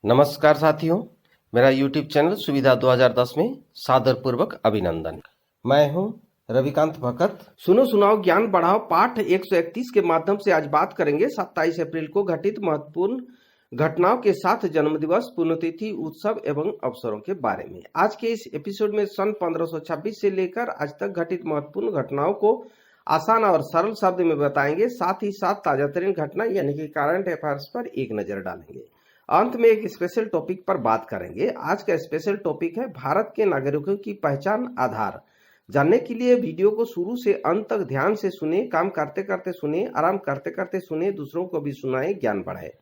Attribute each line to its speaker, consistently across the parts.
Speaker 1: नमस्कार साथियों, मेरा YouTube चैनल सुविधा 2010 में सादरपूर्वक अभिनंदन। मैं हूं रविकांत भगत। सुनो सुनाओ ज्ञान बढ़ाओ पाठ 131 के माध्यम से आज बात करेंगे 27 अप्रैल को घटित महत्वपूर्ण घटनाओं के साथ जन्मदिवस, पुण्यतिथि, उत्सव एवं अवसरों के बारे में। आज के इस एपिसोड में सन 1526 से लेकर आज तक घटित महत्वपूर्ण घटनाओं को आसान और सरल शब्द में बताएंगे, साथ ही साथ ताजातरीन घटना यानी कि करंट अफेयर्स पर एक नजर डालेंगे। अंत में एक स्पेशल टॉपिक पर बात करेंगे। आज का स्पेशल टॉपिक है भारत के नागरिकों की पहचान आधार। जानने के लिए वीडियो को शुरू से अंत तक ध्यान से सुने, काम करते करते सुने, आराम करते करते सुने, दूसरों को भी सुनाए, ज्ञान बढ़ाए।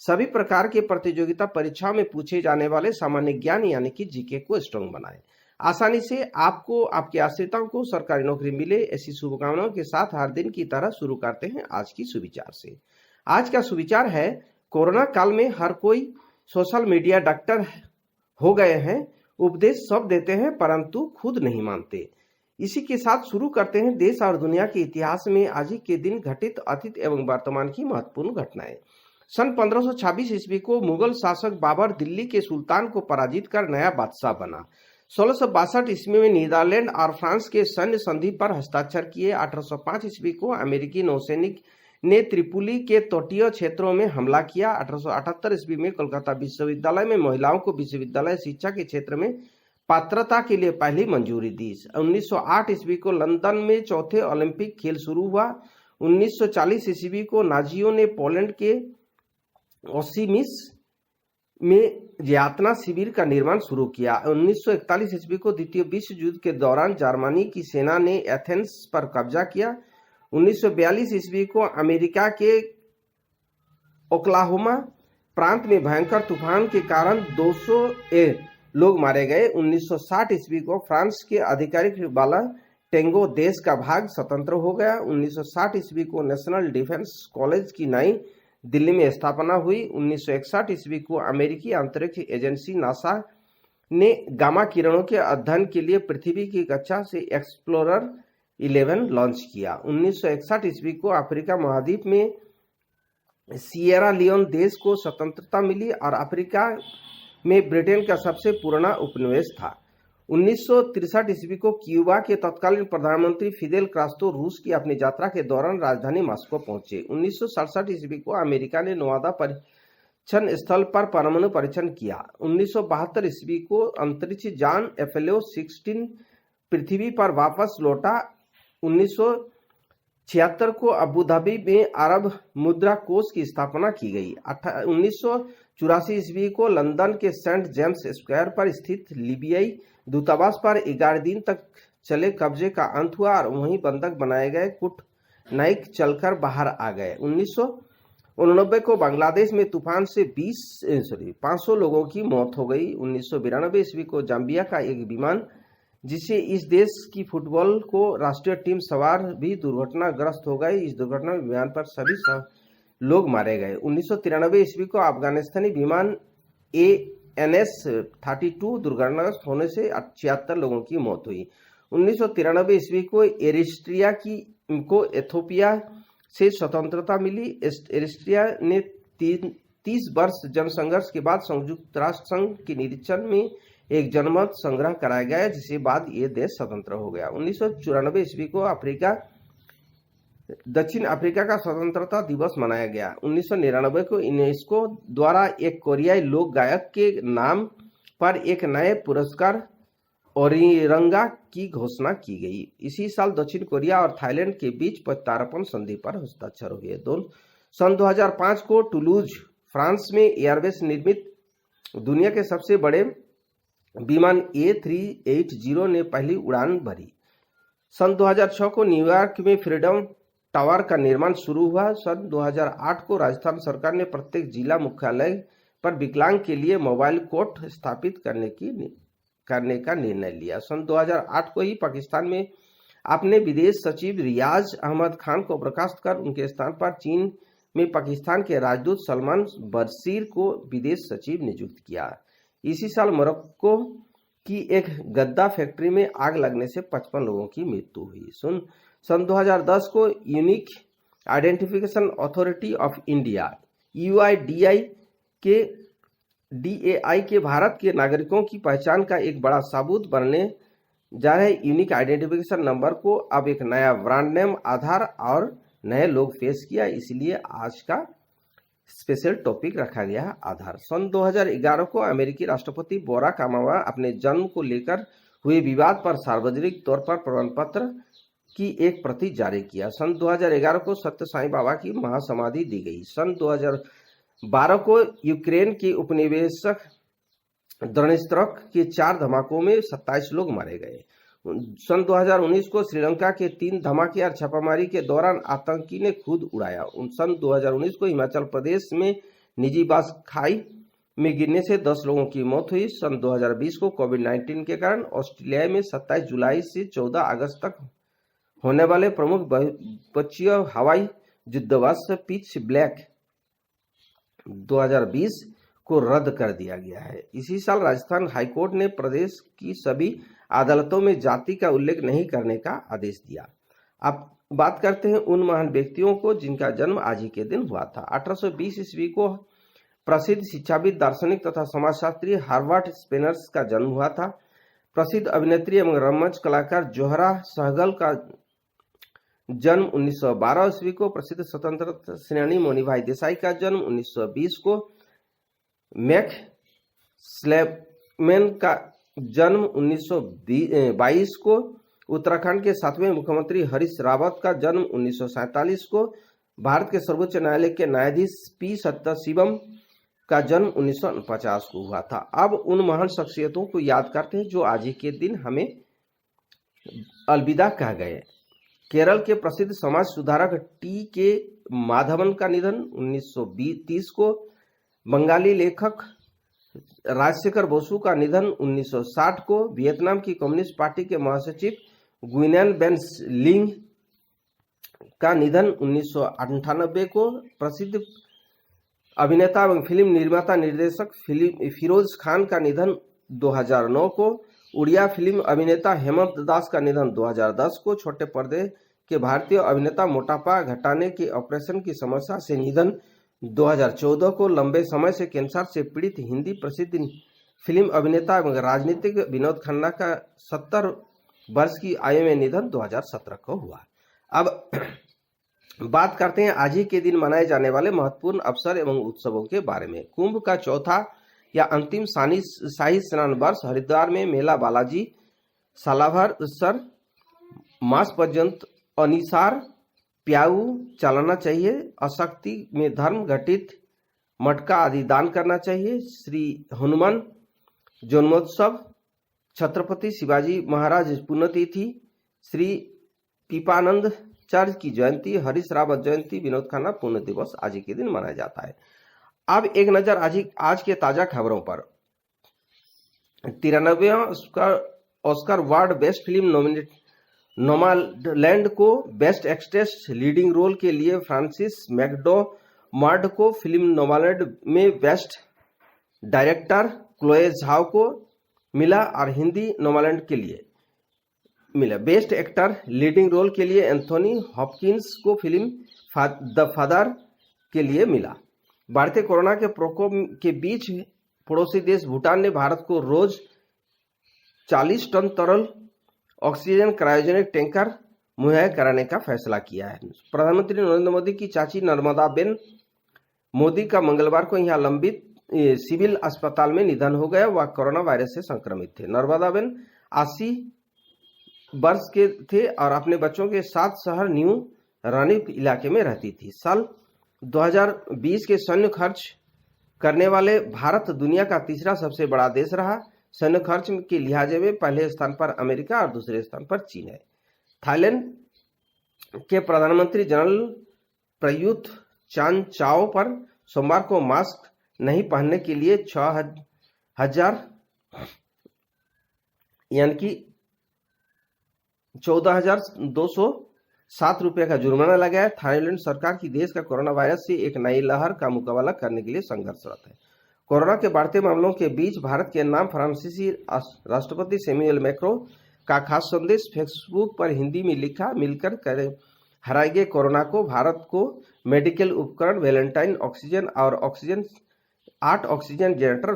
Speaker 1: सभी प्रकार के प्रतियोगिता परीक्षाओं में पूछे जाने वाले सामान्य ज्ञान यानी कि जीके को स्ट्रॉन्ग बनाए। आसानी से आपको, आपके आश्रितों को सरकारी नौकरी मिले, ऐसी शुभकामनाओं के साथ हर दिन की तरह शुरू करते हैं आज की सुविचार से। आज का सुविचार है, कोरोना काल में हर कोई सोशल मीडिया डॉक्टर हो गए हैं। उपदेश सब देते हैं परंतु खुद नहीं मानते। इसी के साथ शुरू करते हैं देश और दुनिया के इतिहास में आज ही के दिन घटित अतीत एवं वर्तमान की महत्वपूर्ण घटनाएं। सन 1526 ईस्वी को मुगल शासक बाबर दिल्ली के सुल्तान को पराजित कर नया बादशाह बना। 1662 ईस्वी में नीदरलैंड और फ्रांस के सैन्य संधि पर हस्ताक्षर किए। 1805 ईस्वी को अमेरिकी नौसैनिक ने त्रिपुली के तटीय क्षेत्रों में हमला किया। 1878 ईस्वी में कोलकाता विश्वविद्यालय में महिलाओं को विश्वविद्यालय शिक्षा के क्षेत्र में पात्रता के लिए पहली मंजूरी दी। 1908 ईस्वी को लंदन में चौथे ओलंपिक खेल शुरू हुआ। 1940 ईस्वी को नाजियों ने पोलैंड के ओसिमिस में यातना शिविर का निर्माण शुरू किया। 1941 ईस्वी को द्वितीय विश्व युद्ध के दौरान जर्मनी की सेना ने एथेंस पर कब्जा किया। 1942 ईस्वी को अमेरिका के ओक्लाहोमा प्रांत में भयंकर तूफान के कारण 200 लोग मारे गए। 1960 ईस्वी को फ्रांस के आधिकारिक वाला टेंगो देश का भाग स्वतंत्र हो गया। 1960 ईस्वी को नेशनल डिफेंस कॉलेज की नई दिल्ली में स्थापना हुई। 1961 ईस्वी को अमेरिकी अंतरिक्ष एजेंसी नासा ने गामा किरणों के अध्ययन के लिए पृथ्वी की कक्षा से एक्सप्लोरर 11 लॉन्च किया। 1961 ईस्वी को अफ्रीका महाद्वीप में सिएरा लियोन देश को स्वतंत्रता मिली और अफ्रीका में ब्रिटेन का सबसे पुराना उपनिवेश था। 1963 ईस्वी को क्यूबा के तत्कालीन प्रधानमंत्री फिदेल कास्ट्रो रूस की अपनी यात्रा के दौरान राजधानी मॉस्को पहुंचे। 1967 ईस्वी को अमेरिका ने नवादा परीक्षण स्थल पर परमाणु परीक्षण किया। 1972 ईस्वी को अंतरिक्ष यान अपोलो 16 पृथ्वी पर वापस लौटा। 1976 को अबू धाबी में अरब मुद्रा कोष की स्थापना की गई। 1984 ईस्वी को लंदन के सेंट जेम्स स्क्वायर पर स्थित लीबियाई दूतावास पर 11 दिन तक चले कब्जे का अंत हुआ और वहीं बंधक बनाए गए कूटनीतिक चलकर बाहर आ गए। 1989 को बांग्लादेश में तूफान से 500 लोगों की मौत हो गई। 1992 ईस्वी को जाम्बिया का एक विमान जिसे इस देश की फुटबॉल को राष्ट्रीय टीम सवार भी दुर्घटनाग्रस्त हो गए। इस दुर्घटना में विमान पर सभी लोग मारे गए। 1993 ईस्वी को अफगानिस्तानी विमान AN-32 दुर्घटनाग्रस्त होने से 76 लोगों की मौत हुई। 1993 ईस्वी को एरिस्ट्रिया को इथियोपिया से स्वतंत्रता मिली। एरिस्ट्रिया ने 30 वर्ष जनसंघर्ष के बाद संयुक्त राष्ट्र संघ के निरीक्षण में एक जनमत संग्रह कराया गया, जिसके बाद ये देश स्वतंत्र हो गया। 1994 ईस्वी को दक्षिण अफ्रीका का स्वतंत्रता दिवस मनाया गया। 1999 को यूनेस्को द्वारा एक कोरियाई लोक गायक के नाम पर एक नए पुरस्कार ओरिरंगा की घोषणा की गई। इसी साल दक्षिण कोरिया और थाईलैंड के बीच प्रत्यार्पण संधि पर हस्ताक्षर हुए। सन 2005 को टुलूज फ्रांस में एयरबेस निर्मित दुनिया के सबसे बड़े विमान A380 ने पहली उड़ान भरी। सन 2006 को न्यूयॉर्क में फ्रीडम टावर का निर्माण शुरू हुआ। सन 2008 को राजस्थान सरकार ने प्रत्येक जिला मुख्यालय पर विकलांग के लिए मोबाइल कोर्ट स्थापित करने का निर्णय लिया। सन 2008 को ही पाकिस्तान में अपने विदेश सचिव रियाज अहमद खान को बर्खास्त कर उनके स्थान पर चीन में पाकिस्तान के राजदूत सलमान बशीर को विदेश सचिव नियुक्त किया। इसी साल मोरक्को की एक गद्दा फैक्ट्री में आग लगने से 55 लोगों की मृत्यु हुई। सन 2010 को unique identification authority of India UIDI के DAI के भारत के नागरिकों की पहचान का एक बड़ा सबूत बनने जा रहे यूनिक आइडेंटिफिकेशन नंबर को अब एक नया ब्रांड नेम आधार और नए लोग पेश किया, इसलिए आज का स्पेशल टॉपिक रखा गया है आधार। सन 2011 को अमेरिकी राष्ट्रपति बराक ओबामा अपने जन्म को लेकर हुए विवाद पर सार्वजनिक तौर पर प्रमाण पत्र की एक प्रति जारी किया। सन 2011 को सत्य साईं बाबा की महासमाधि दी गई। सन 2012 को यूक्रेन के उपनिवेशक दोनेत्स्क के 4 धमाकों में 27 लोग मारे गए। सन 2019 को श्रीलंका के 3 धमाके और छापामारी के दौरान आतंकी ने खुद उड़ाया। सन 2019 को हिमाचल प्रदेश में निजी बस खाई में गिरने से 10 लोगों की मौत हुई। सन 2020 को कोविड-19 के कारण ऑस्ट्रेलिया में 27 जुलाई से 14 अगस्त तक होने वाले प्रमुख बहुपक्षीय हवाई युद्धवास पिच ब्लैक 2020 को रद्द कर दिया गया है। इसी साल राजस्थान हाईकोर्ट ने प्रदेश की सभी अदालतों में जाति का उल्लेख नहीं करने का आदेश दिया। अब बात करते हैं उन महान व्यक्तियों को जिनका जन्म आज ही के दिन हुआ था। 1820 ईस्वी को प्रसिद्ध शिक्षाविद, दार्शनिक तथा समाजशास्त्री हार्वर्ड स्पेनर्स का जन्म हुआ था। प्रसिद्ध अभिनेत्री एवं रंगमंच कलाकार जोहरा सहगल का जन्म 1912 ईस्वी को। प्रसिद्ध स्वतंत्रता सेनानी मोनीभाई देसाई का जन्म 1920 को। मैक स्लैपमैन का जन्म 1922 को। उत्तराखंड के 7वें मुख्यमंत्री हरीश रावत का जन्म 1947 को। भारत के सर्वोच्च न्यायालय के न्यायाधीश पी सत्याशिवम का जन्म 1950 को हुआ था। अब उन महान शख्सियतों को याद करते हैं जो आज ही के दिन हमें अलविदा कह गए। केरल के प्रसिद्ध समाज सुधारक टी के माधवन का निधन 1930 को। बंगाली लेखक राजशेखर बसु का निधन 1960 को। वियतनाम की कम्युनिस्ट पार्टी के महासचिव गुइनेन बेन लिंग का निधन 1998 को। प्रसिद्ध अभिनेता एवं फिल्म निर्माता निर्देशक फिरोज खान का निधन 2009 को। उड़िया फिल्म अभिनेता हेमंत दास का निधन 2010 को। छोटे पर्दे के भारतीय अभिनेता मोटापा घटाने के ऑपरेशन की समस्या से निधन 2014 को। लंबे समय से कैंसर से पीड़ित हिंदी प्रसिद्ध फिल्म अभिनेता एवं राजनीतिक विनोद खन्ना का 70 वर्ष की आयु में निधन 2017 को हुआ। अब बात करते हैं आज ही के दिन मनाए जाने वाले महत्वपूर्ण अवसर एवं उत्सवों के बारे में। कुंभ का चौथा या अंतिम शाही स्नान वर्ष हरिद्वार में मेला बालाजी सालाभर सर मास पर्यंत अनिसार प्याऊ चलाना चाहिए। अशक्ति में धर्म घटित मटका आदि दान करना चाहिए। श्री हनुमान जन्मोत्सव, छत्रपति शिवाजी महाराज पुण्यतिथि, श्री पीपानंद चर्च की जयंती, हरीश रावत जयंती, विनोद खन्ना पुण्य दिवस आज के दिन मनाया जाता है। अब एक नजर आज के ताजा खबरों पर। 93वां Oscar award best film nominate Nomadland को। बेस्ट एक्ट्रेस लीडिंग रोल के लिए फ्रांसिस मैकडोमार्ड को। फिल्म नोमालैंड में बेस्ट डायरेक्टर क्लोए झाओ को मिला और हिंदी नोमालैंड के लिए मिला। बेस्ट एक्टर लीडिंग रोल के लिए एंथोनी हॉपकिंस को फिल्म द फादर के लिए मिला। बढ़ते कोरोना के प्रकोप के बीच पड़ोसी देश भूटान ने भारत को रोज 40 टन तरल ऑक्सीजन क्रायोजेनिक टैंकर मुहैया कराने का फैसला किया है। प्रधानमंत्री नरेंद्र मोदी की चाची नर्मदाबेन मोदी का मंगलवार को यहां लंबित सिविल अस्पताल में निधन हो गया। वह कोरोना वायरस से संक्रमित थे। नर्मदाबेन 80 वर्ष के थे और अपने बच्चों के साथ शहर न्यू रानी इलाके में रहती थी। साल 2020 के सैन्य खर्च करने वाले भारत दुनिया का तीसरा सबसे बड़ा देश रहा। सैन्य खर्च के लिहाजे में पहले स्थान पर अमेरिका और दूसरे स्थान पर चीन है। थाईलैंड के प्रधानमंत्री जनरल प्रयुत चान चाओ पर सोमवार को मास्क नहीं पहनने के लिए 6,000 यानी कि 14,207 रुपये का जुर्माना लगाया। थाईलैंड सरकार की देश का कोरोना वायरस से एक नई लहर का मुकाबला करने के लिए संघर्षरत है। कोरोना के बढ़ते मामलों के बीच भारत के नाम फ्रांसीसी राष्ट्रपति सैमुअल मैक्रो का खास संदेश फेसबुक पर हिंदी में लिखा। मिलकर करें हराएंगे कोरोना को। भारत को मेडिकल उपकरण, वैलेंटाइन ऑक्सीजन और ऑक्सीजन 8 ऑक्सीजन जनरेटर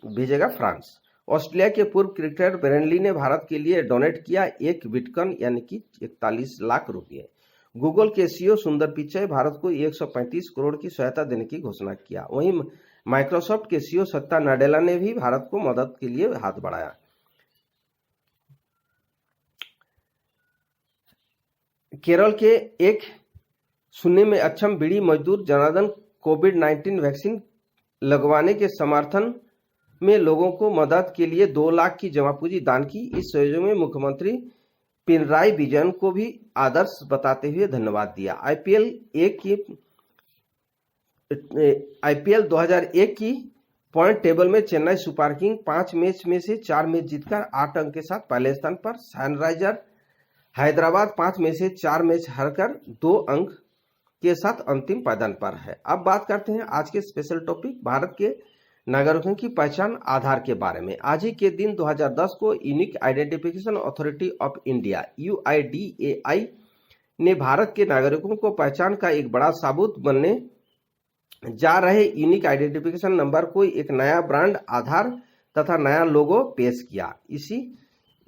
Speaker 1: भेजेगा फ्रांस। ऑस्ट्रेलिया के पूर्व क्रिकेटर ब्रेन ली ने भारत के लिए डोनेट किया 1 बिटकॉइन यानी कि 41 लाख रुपए। गूगल के सीईओ सुंदर पिचाई भारत को 135 करोड़ की सहायता देने की घोषणा किया। वहीं माइक्रोसॉफ्ट के सीईओ सत्या नाडेला ने भी भारत को मदद के लिए हाथ बढ़ाया। केरल के एक सुनने में अक्षम बीड़ी मजदूर जनार्दन कोविड-19 वैक्सीन लगवाने के समर्थन में लोगों को मदद के लिए 2 लाख की जमा पूंजी दान की। इस सहयोग में मुख्यमंत्री पिनराई विजयन को भी आदर्श बताते हुए धन्यवाद दिया। आईपीएल 2001 की पॉइंट टेबल में चेन्नई सुपर किंग 5 मैच में से 4 मैच जीतकर 8 अंक के साथ पहले स्थान पर। सनराइजर हैदराबाद 5 में से 4 मैच हारकर 2 अंक के साथ अंतिम पायदान पर है। अब बात करते हैं आज के स्पेशल टॉपिक भारत के नागरिकों की पहचान आधार के बारे में। आज ही के दिन 2010 को unique identification authority of India UIDAI ने भारत के नागरिकों को पहचान का एक बड़ा सबूत बनने जा रहे यूनिक आइडेंटिफिकेशन नंबर को एक नया ब्रांड आधार तथा नया लोगो पेश किया।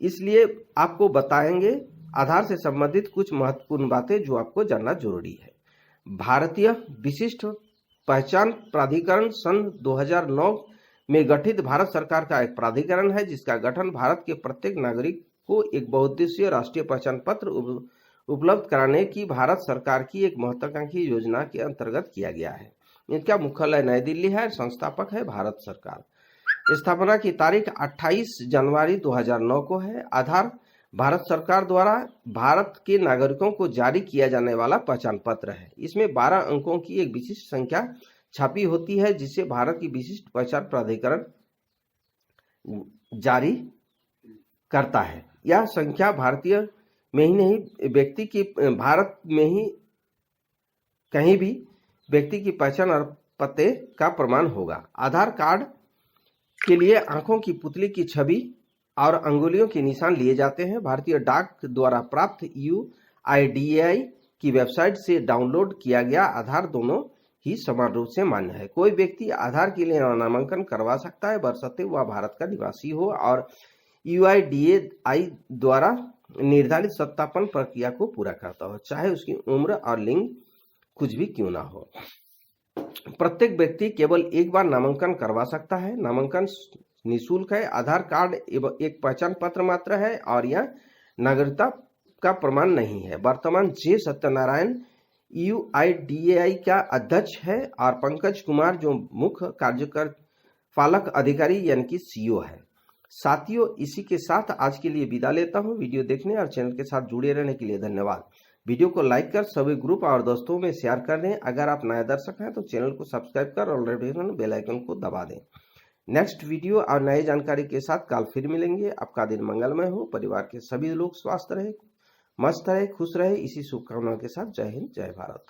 Speaker 1: इसलिए आपको बताएंगे आधार से संबंधित कुछ महत्वपूर्ण बातें जो आपको जानना जरूरी है। भारतीय विशिष्ट पहचान प्राधिकरण सन 2009 में गठित भारत सरकार का एक प्राधिकरण है, जिसका गठन भारत के प्रत्येक नागरिक को एक बहुउद्देशीय राष्ट्रीय पहचान पत्र उपलब्ध कराने की भारत सरकार की एक महत्वाकांक्षी योजना के अंतर्गत किया गया है। इनका मुख्यालय नई दिल्ली है। संस्थापक है भारत सरकार। स्थापना की तारीख 28 जनवरी 2009 को है। आधार भारत सरकार द्वारा भारत के नागरिकों को जारी किया जाने वाला पहचान पत्र है। इसमें 12 अंकों की एक विशिष्ट संख्या छापी होती है, जिसे भारत की विशिष्ट पहचान प्राधिकरण जारी करता है। यह संख्या भारतीय में ही नहीं, भारत में ही कहीं भी व्यक्ति की पहचान और पते का प्रमाण होगा। आधार कार्ड के लिए आंखों की पुतली की छवि और अंगुलियों के निशान लिए जाते हैं। भारतीय डाक द्वारा प्राप्त UIDAI की वेबसाइट से डाउनलोड किया गया आधार दोनों ही समान रूप से मान्य है। कोई व्यक्ति आधार के लिए नामांकन करवा सकता है, बशर्ते वह भारत का निवासी हो और UIDAI द्वारा निर्धारित सत्यापन प्रक्रिया को पूरा करता हो, चाहे उसकी उम्र और लिंग कुछ भी क्यों ना हो। प्रत्येक व्यक्ति केवल एक बार नामांकन करवा सकता है। नामांकन निःशुल्क है। आधार कार्ड एक पहचान पत्र मात्र है और यह नागरिकता का प्रमाण नहीं है। वर्तमान जे सत्यनारायण UIDAI का अध्यक्ष है और पंकज कुमार जो मुख्य कार्यपालक अधिकारी यानी कि CEO है। साथियों, इसी के साथ आज के लिए विदा लेता हूं। वीडियो देखने और चैनल के साथ जुड़े रहने के लिए धन्यवाद। वीडियो को लाइक कर सभी ग्रुप और दोस्तों में शेयर कर दें। अगर आप नए दर्शक हैं तो चैनल को सब्सक्राइब कर और नोटिफिकेशन बेल आइकन को दबा दें। नेक्स्ट वीडियो और नई जानकारी के साथ कल फिर मिलेंगे। आपका दिन मंगलमय हो। परिवार के सभी लोग स्वस्थ रहे, मस्त रहे, खुश रहे, इसी शुभकामनाओं के साथ जय हिंद, जय भारत।